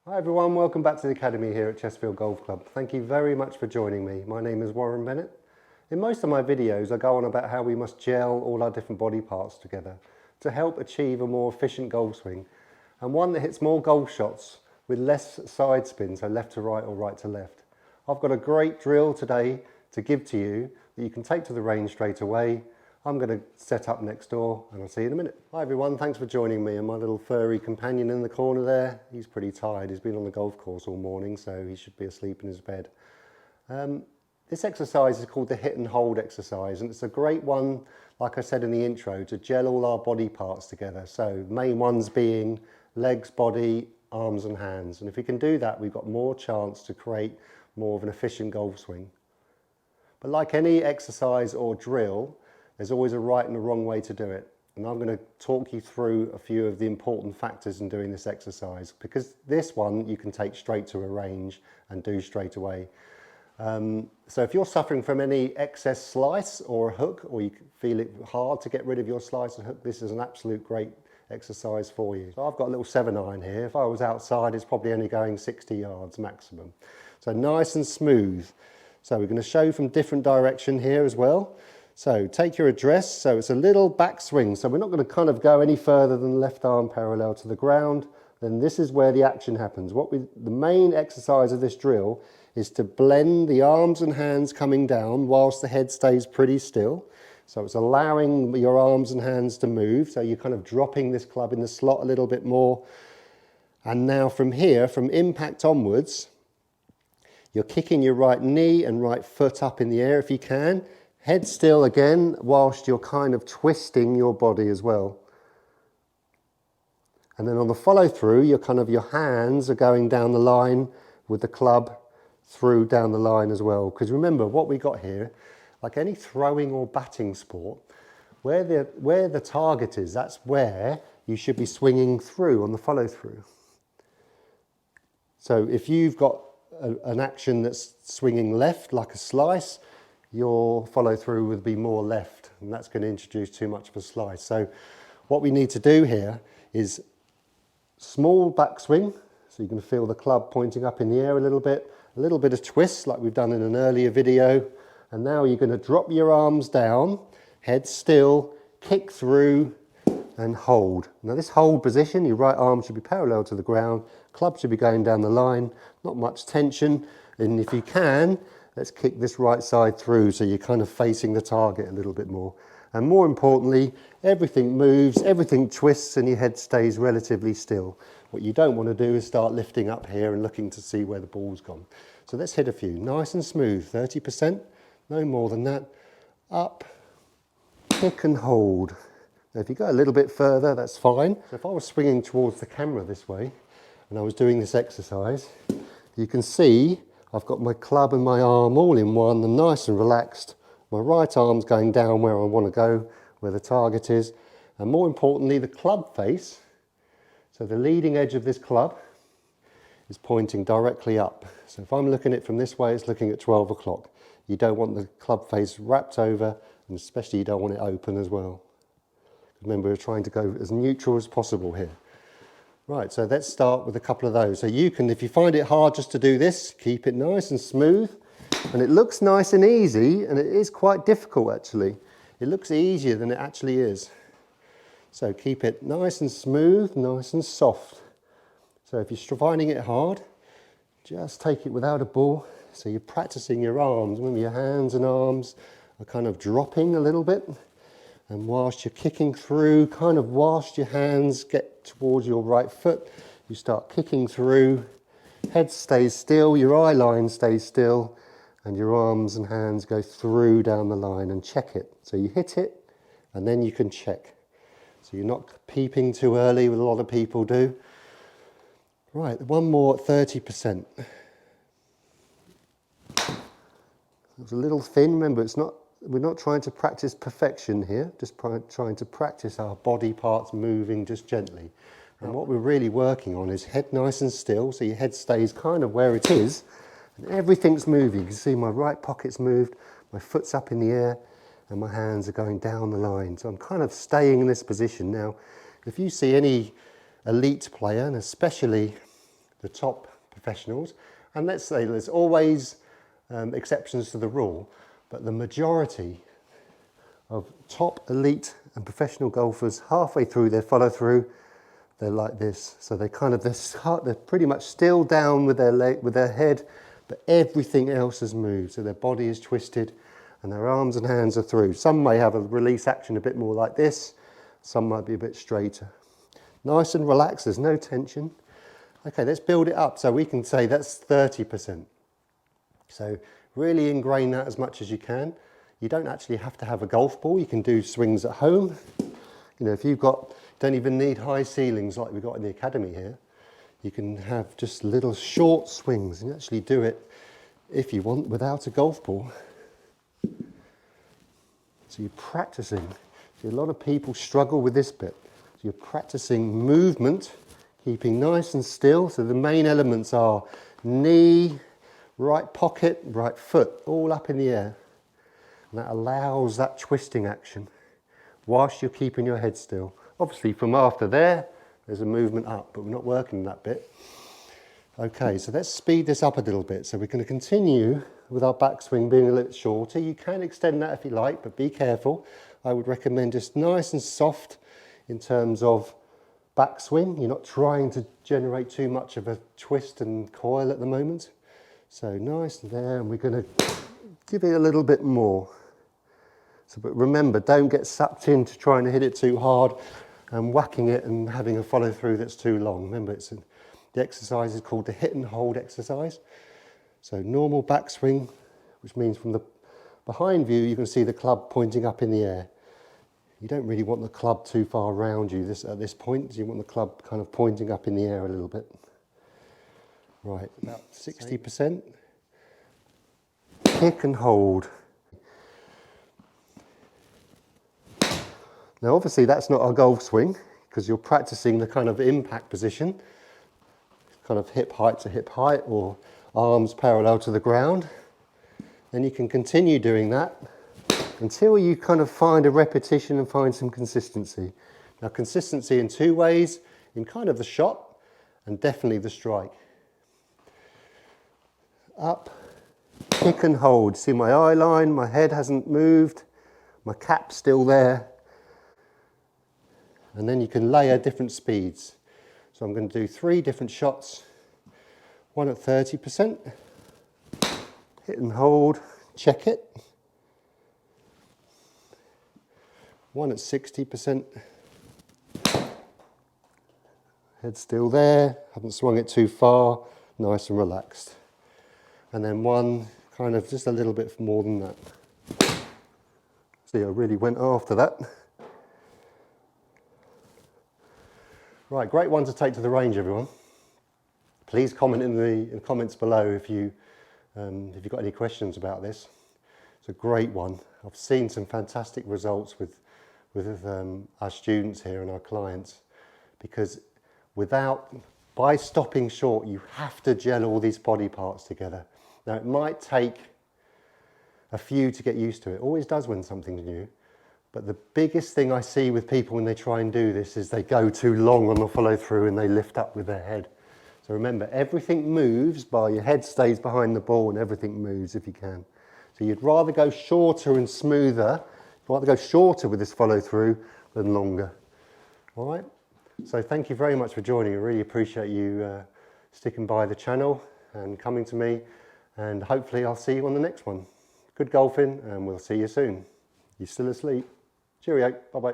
Hi everyone, welcome back to the Academy here at Chesterfield Golf Club. Thank you very much for joining me. My name is Warren Bennett. In most of my videos I go on about how we must gel all our different body parts together to help achieve a more efficient golf swing and one that hits more golf shots with less side spin, so left to right or right to left. I've got a great drill today to give to you that you can take to the range straight away. I'm going to set up next door and I'll see you in a minute. Hi everyone, thanks for joining me, and my little furry companion in the corner there, he's pretty tired. He's been on the golf course all morning, so he should be asleep in his bed. This exercise is called the hit and hold exercise, and it's a great one, like I said in the intro, to gel all our body parts together. So main ones being legs, body, arms and hands. And if we can do that, we've got more chance to create more of an efficient golf swing. But like any exercise or drill, there's always a right and a wrong way to do it. And I'm going to talk you through a few of the important factors in doing this exercise, because this one you can take straight to a range and do straight away. So if you're suffering from any excess slice or a hook, or you feel it hard to get rid of your slice and hook, this is an absolute great exercise for you. So I've got a little 7-iron here. If I was outside, it's probably only going 60 yards maximum. So nice and smooth. So we're going to show from different direction here as well. So take your address, so it's a little back swing, so we're not going to kind of go any further than the left arm parallel to the ground. Then this is where the action happens. The main exercise of this drill is to blend the arms and hands coming down whilst the head stays pretty still. So it's allowing your arms and hands to move, so you're kind of dropping this club in the slot a little bit more. And now from here, from impact onwards, you're kicking your right knee and right foot up in the air if you can. Head still again, whilst you're kind of twisting your body as well. And then on the follow through, your hands are going down the line with the club through down the line as well. Because remember what we got here, like any throwing or batting sport, where the target is, that's where you should be swinging through on the follow through. So if you've got an action that's swinging left like a slice, your follow through would be more left, and that's going to introduce too much of a slice. So what we need to do here is small backswing, so you can feel the club pointing up in the air a little bit of twist like we've done in an earlier video, and now you're going to drop your arms down, head still, kick through and hold. Now this hold position, your right arm should be parallel to the ground, club should be going down the line, not much tension, and if you can, let's kick this right side through so you're kind of facing the target a little bit more. And more importantly, everything moves, everything twists, and your head stays relatively still. What you don't want to do is start lifting up here and looking to see where the ball's gone. So let's hit a few. Nice and smooth, 30%, no more than that. Up, kick and hold. Now if you go a little bit further, that's fine. So if I was swinging towards the camera this way, and I was doing this exercise, you can see I've got my club and my arm all in one and nice and relaxed. My right arm's going down where I want to go, where the target is. And more importantly, the club face, so the leading edge of this club is pointing directly up. So if I'm looking at it from this way, it's looking at 12 o'clock. You don't want the club face wrapped over, and especially you don't want it open as well. Remember, we're trying to go as neutral as possible here. Right, so let's start with a couple of those. So you can, if you find it hard just to do this, keep it nice and smooth. And it looks nice and easy, and it is quite difficult actually. It looks easier than it actually is. So keep it nice and smooth, nice and soft. So if you're finding it hard, just take it without a ball. So you're practicing your arms. Remember, your hands and arms are kind of dropping a little bit. And whilst you're kicking through, kind of whilst your hands get towards your right foot, you start kicking through, head stays still, your eye line stays still, and your arms and hands go through down the line, and check it. So you hit it, and then you can check. So you're not peeping too early, what a lot of people do. Right, one more at 30%. It's a little thin, remember, we're not trying to practice perfection here, just trying to practice our body parts moving just gently. And what we're really working on is head nice and still, so your head stays kind of where it is, and everything's moving. You can see my right pocket's moved, my foot's up in the air, and my hands are going down the line. So I'm kind of staying in this position. Now, if you see any elite player, and especially the top professionals. And let's say there's always exceptions to the rule, but the majority of top elite and professional golfers, halfway through their follow through, they're like this. So they're pretty much still down with their leg, with their head, but everything else has moved. So their body is twisted and their arms and hands are through. Some may have a release action a bit more like this. Some might be a bit straighter. Nice and relaxed, there's no tension. Okay, let's build it up. So we can say that's 30%. So really ingrain that as much as you can. You don't actually have to have a golf ball. You can do swings at home. You know, if you've got, don't even need high ceilings like we've got in the academy here. You can have just little short swings and actually do it, if you want, without a golf ball. So you're practicing. See, a lot of people struggle with this bit. So you're practicing movement, keeping nice and still. So the main elements are knee, right pocket, right foot, all up in the air. And that allows that twisting action whilst you're keeping your head still. Obviously from after there's a movement up, but we're not working that bit. Okay, so let's speed this up a little bit. So we're going to continue with our backswing being a little shorter. You can extend that if you like, but be careful. I would recommend just nice and soft in terms of backswing. You're not trying to generate too much of a twist and coil at the moment. So nice there, and we're going to give it a little bit more. So, but remember, don't get sucked into trying to hit it too hard and whacking it and having a follow through that's too long. Remember, the exercise is called the hit and hold exercise. So normal backswing, which means from the behind view, you can see the club pointing up in the air. You don't really want the club too far around you at this point. You want the club kind of pointing up in the air a little bit. Right, about 60%. Kick and hold. Now obviously that's not a golf swing because you're practicing the kind of impact position, kind of hip height to hip height or arms parallel to the ground. Then you can continue doing that until you kind of find a repetition and find some consistency. Now consistency in two ways, in kind of the shot and definitely the strike. Up, kick and hold. See my eye line, my head hasn't moved, my cap's still there. And then you can layer different speeds. So I'm going to do 3 different shots. One at 30%, hit and hold, check it. One at 60%, head still there, haven't swung it too far, nice and relaxed. And then one kind of just a little bit more than that. See, I really went after that. Right, great one to take to the range, everyone. Please comment in the comments below if you've got any questions about this. It's a great one. I've seen some fantastic results with our students here and our clients, because by stopping short, you have to gel all these body parts together. Now it might take a few to get used to it. Always does when something's new. But the biggest thing I see with people when they try and do this is they go too long on the follow through and they lift up with their head. So remember, everything moves by your head stays behind the ball and everything moves if you can. So you'd rather go shorter and smoother, you'd rather go shorter with this follow through than longer. All right? So thank you very much for joining. I really appreciate you sticking by the channel and coming to me, and hopefully I'll see you on the next one. Good golfing, and we'll see you soon. You still asleep? Cheerio, bye-bye.